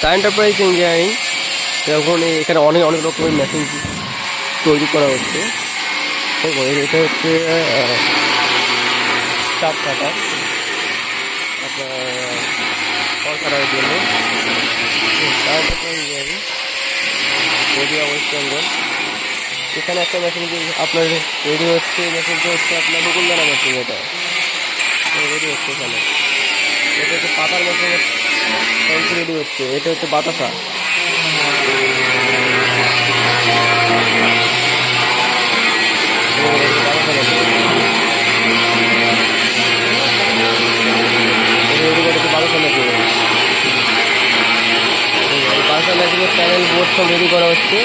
তা enterprise engineering এখন এখানে অনেক অনেক রকমের মেশিন তৈরি করা হচ্ছে। এটা হচ্ছে চাপ কাটার, আপনার ফল কাটার জন্য। তা enterprise engineering Nadia West Bengal. এখানে একটা মেশিন আপনার রেডি হচ্ছে, মেশিনটা হচ্ছে আপনার মুকুলদানা মেশিন। এটা রেডি হচ্ছে এখানে। এটা হচ্ছে পাতার মেশিন রেডি হচ্ছে। এটা হচ্ছে বাতাসা। বাতাসা মেশিনের প্যানেল বোর্ড সব রেডি করা হচ্ছে।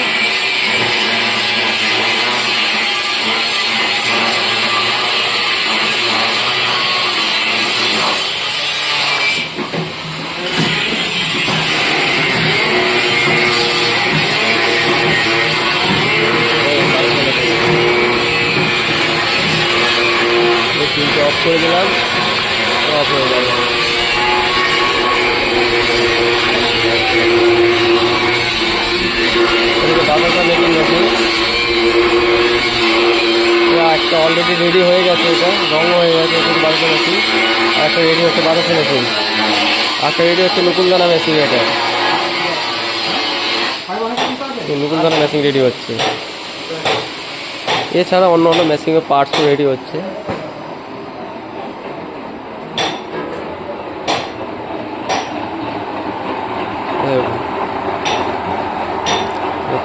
মেশিনটা অফ করে দিলাম, অফ হয়ে গেল। বাতাসা মেশিন মেশিন একটা অলরেডি রেডি হয়ে গেছে, এটা রঙ হয়ে গেছে। এটা বাতাসা মেশিন। আর একটা রেডি হচ্ছে বাতাসা মেশিন, একটা রেডি হচ্ছে নকুলদানা মেশিন। এটা নকুলদানা মেশিন রেডি হচ্ছে। এছাড়া অন্য অন্য মেশিনের পার্টসও রেডি হচ্ছে।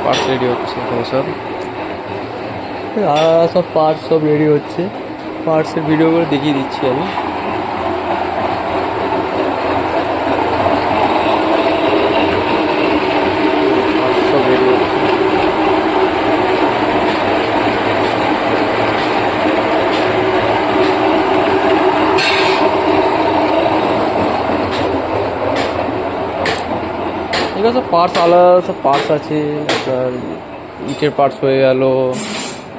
পার্টস রেডি হচ্ছে এখানে সব, আর সব পার্টস সব রেডি হচ্ছে। পার্টসের ভিডিওগুলো দেখিয়ে দিচ্ছি আমি। সব রেডি হচ্ছে। এগুলো সব পার্টস, আলাদা সব পার্টস আছে। আপনার ইটের পার্টস হয়ে গেল,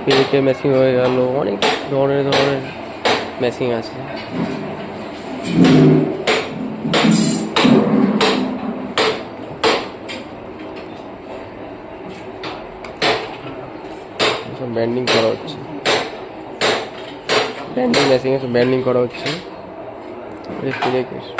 পেরেকের মেশিন হয়ে গেল, অনেক ধরনের মেশিন আছে। সব ব্যান্ডিং করা হচ্ছে, ব্যান্ডিং মেশিনে সব ব্যান্ডিং করা হচ্ছে। পেরেকের মেশিন।